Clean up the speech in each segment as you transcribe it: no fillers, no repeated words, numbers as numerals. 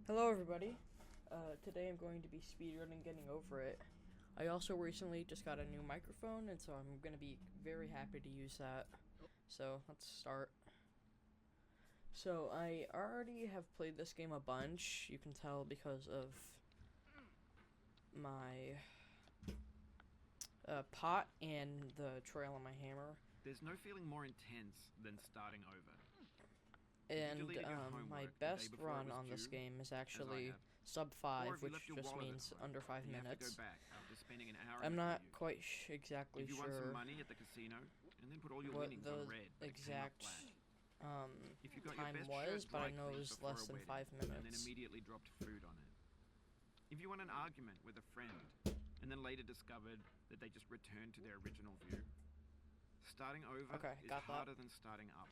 Hello everybody. Today I'm going to be speedrunning Getting Over It. I also recently just got a new microphone, and so I'm going to be very happy to use that. So let's start. So I already have played this game a bunch. You can tell because of my pot and the trail on my hammer. There's no feeling more intense than starting over. And my best run on this game is actually sub 5, which just means under 5 minutes. I'm not quite exactly if you sure won some money at the casino, and then put all your what winnings the on red, exact if you got time your best was, shirt but I dry know it cleaned was before less a than wedding, 5 and then minutes. immediately dropped food on it. If you won an argument with a friend, and then later discovered that they just returned to their original view, starting over is harder than starting up.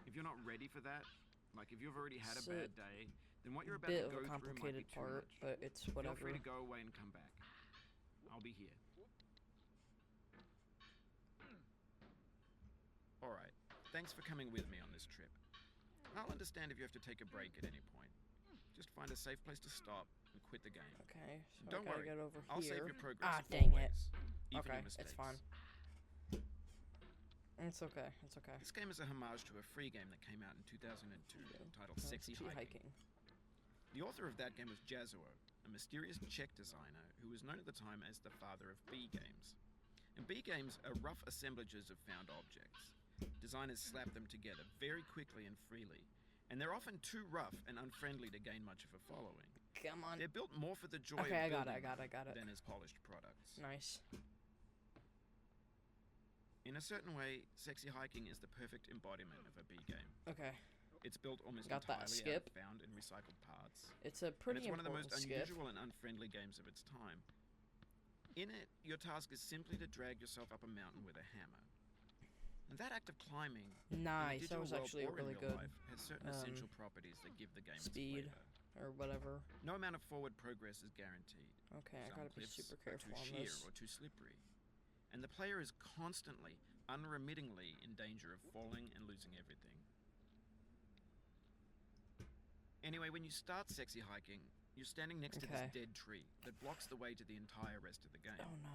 If you're not ready for that, like if you've already had a bad day, then what you're about to go through might be too much. But it's whatever. Feel free to go away and come back. I'll be here. Alright, thanks for coming with me on this trip. I'll understand if you have to take a break at any point. Just find a safe place to stop and quit the game. Okay, so Don't worry, get over I'll here. save your progress Dang always, it. even Okay, your mistakes. it's fine. It's okay, it's okay. This game is a homage to a free game that came out in 2002 titled Sexy Hiking. The author of that game was Jazuo, a mysterious Czech designer who was known at the time as the father of B games. And B games are rough assemblages of found objects. Designers slap them together very quickly and freely, and they're often too rough and unfriendly to gain much of a following. Come on. They're built more for the joy of building I got it. than as polished products. Nice. In a certain way, Sexy Hiking is the perfect embodiment of a B game. Okay. It's built almost Got entirely that skip. out of found and recycled parts. It's a pretty and it's one of the most skip. unusual and unfriendly games of its time. In it, your task is simply to drag yourself up a mountain with a hammer. And that act of climbing, nice, that was actually a really good life, has certain essential properties that give the game speed its flavor. or whatever. No amount of forward progress is guaranteed. Okay, Some I gotta be cliffs super are careful too on sheer this. or too slippery. And the player is constantly, unremittingly in danger of falling and losing everything. Anyway, when you start Sexy Hiking, you're standing next to this dead tree that blocks the way to the entire rest of the game. Oh no.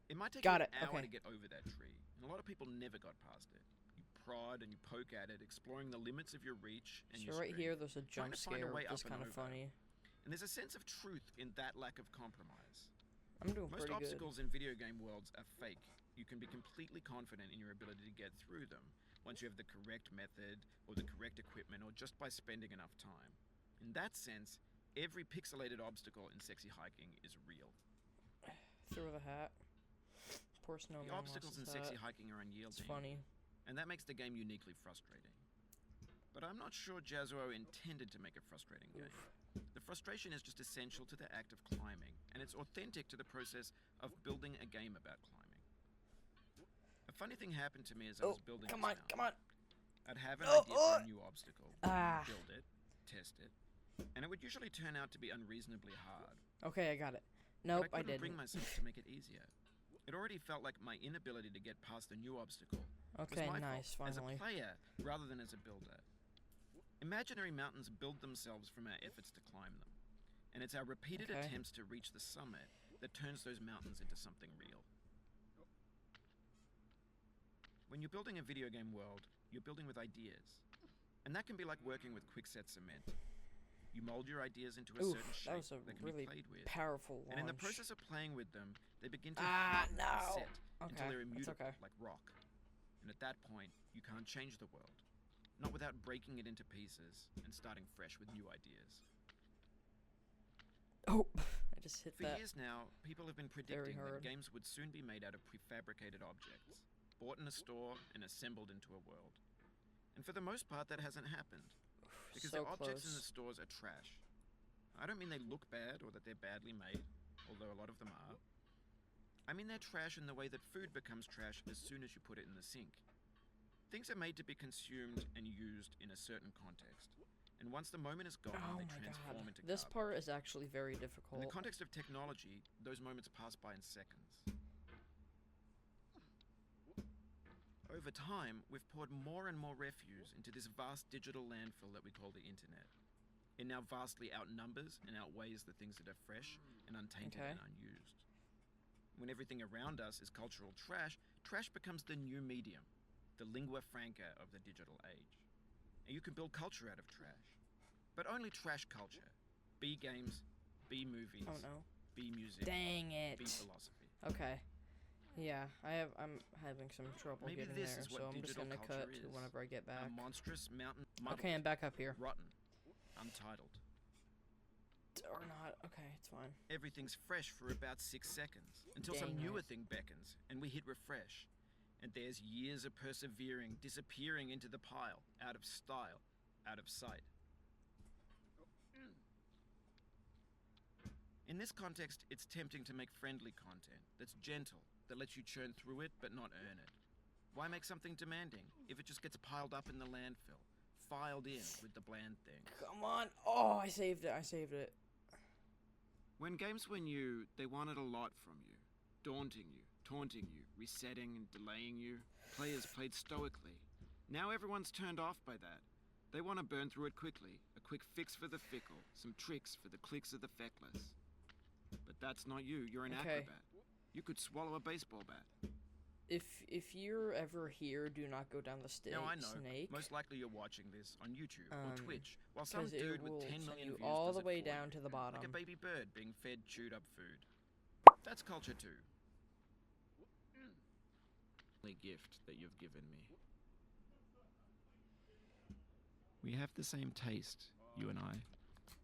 It might take you an hour to get over that tree, and a lot of people never got past it. You prod and you poke at it, exploring the limits of your reach and your strength. Right here, there's a jump scare, which is kind of funny. And there's a sense of truth in that lack of compromise. I'm doing Most obstacles in video game worlds are fake. You can be completely confident in your ability to get through them once you have the correct method or the correct equipment or just by spending enough time. In that sense, every pixelated obstacle in Sexy Hiking is real. Throw the hat. Poor snowman. The obstacles in Sexy Hiking are unyielding. It's funny. And that makes the game uniquely frustrating. But I'm not sure Jazuo intended to make a frustrating game. The frustration is just essential to the act of climbing, and it's authentic to the process of building a game about climbing. A funny thing happened to me as I was building this mountain. Come on! I'd have an idea for a new obstacle, build it, test it, and it would usually turn out to be unreasonably hard. Okay, I got it. Nope, I didn't bring myself to make it easier. It already felt like my inability to get past the new obstacle was my fault finally. as a player rather than as a builder. Imaginary mountains build themselves from our efforts to climb them, and it's our repeated attempts to reach the summit that turns those mountains into something real. When you're building a video game world, you're building with ideas, and that can be like working with quickset cement. You mold your ideas into a certain shape that can be played with. Powerful launch. And in the process of playing with them, they begin to harden and set until they're immutable, like rock. And at that point, you can't change the world. Not without breaking it into pieces and starting fresh with new ideas. Oh, I just hit that. For years now, people have been predicting that games would soon be made out of prefabricated objects, bought in a store and assembled into a world. And for the most part, that hasn't happened. Because the objects in the stores are trash. I don't mean they look bad or that they're badly made, although a lot of them are. I mean they're trash in the way that food becomes trash as soon as you put it in the sink. Things are made to be consumed and used in a certain context. And once the moment is gone, they transform into This garbage. part is actually very difficult. In the context of technology, those moments pass by in seconds. Over time, we've poured more and more refuse into this vast digital landfill that we call the internet. It now vastly outnumbers and outweighs the things that are fresh and untainted and unused. When everything around us is cultural trash, trash becomes the new medium, the lingua franca of the digital age. And you can build culture out of trash. But only trash culture. B games, B movies, B music, dang it, B philosophy. Okay. Yeah, I'm having some trouble getting there, so I'm just gonna cut to whenever I get back. A monstrous mountain. Okay, I'm back up here. Rotten. Untitled. Or not. Okay, it's fine. Everything's fresh for about 6 seconds, until some newer thing beckons, and we hit refresh. And there's years of persevering, disappearing into the pile, out of style, out of sight. In this context, it's tempting to make friendly content that's gentle, that lets you churn through it but not earn it. Why make something demanding if it just gets piled up in the landfill, filed in with the bland things? Come on. Oh, I saved it. When games were new, they wanted a lot from you. Daunting you, taunting you, resetting and delaying you. Players played stoically. Now everyone's turned off by that. They want to burn through it quickly. A quick fix for the fickle. Some tricks for the clicks of the feckless. But that's not you. You're an acrobat. You could swallow a baseball bat. If you're ever here, do not go down the snake. No, I know. Most likely you're watching this on YouTube or Twitch, while some dude with 10 million views all does the way it for down you, to the bottom, like a baby bird being fed chewed up food. That's culture too. The gift that you've given me. We have the same taste, you and I.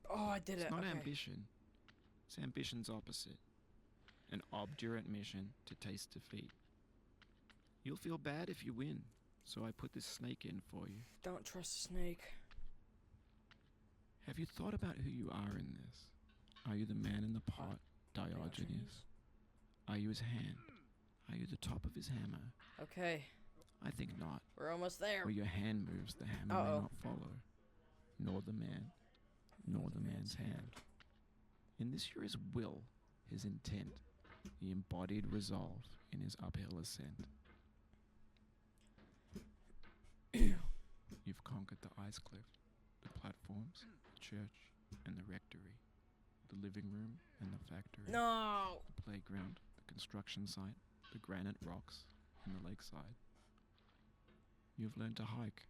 Oh, I did it. It's not ambition. It's ambition's opposite. An obdurate mission to taste defeat. You'll feel bad if you win, so I put this snake in for you. Don't trust a snake. Have you thought about who you are in this? Are you the man in the pot, Diogenes? Are you his hand? Are you the top of his hammer? Okay. I think not. We're almost there. Where your hand moves, the hammer may not follow. Nor the man, nor the man's hand. In this you're his will, his intent, the embodied resolve in his uphill ascent. You've conquered the ice cliff, the platforms, the church, and the rectory, the living room and the factory. No! The playground, the construction site, the granite rocks, and the lakeside. You've learned to hike.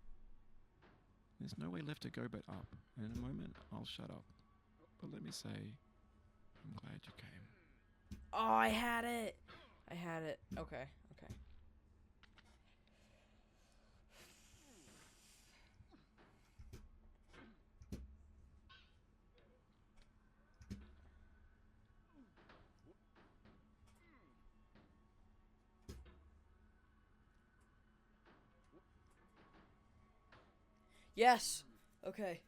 There's no way left to go but up, and in a moment I'll shut up. But let me say, I'm glad you came. Oh, I had it! Okay. Yes! Okay,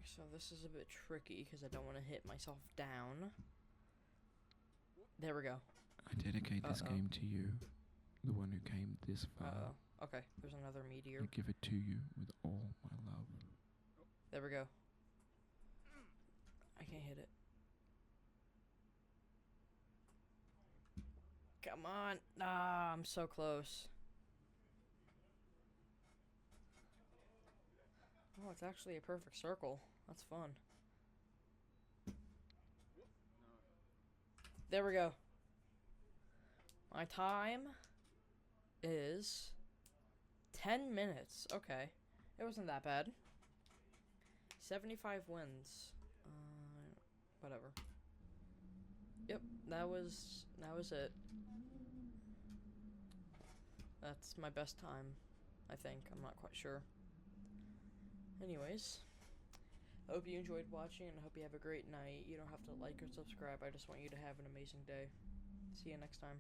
so this is a bit tricky because I don't want to hit myself down. There we go. I dedicate this game to you, the one who came this far. Okay, there's another meteor. I give it to you with all my love. There we go. I can't hit it. Come on. Ah, I'm so close. Oh, it's actually a perfect circle. That's fun. There we go. My time is 10 minutes. Okay. It wasn't that bad. 75 wins. Whatever. Yep, that was it. That's my best time, I think. I'm not quite sure. Anyways, I hope you enjoyed watching, and I hope you have a great night. You don't have to like or subscribe. I just want you to have an amazing day. See you next time.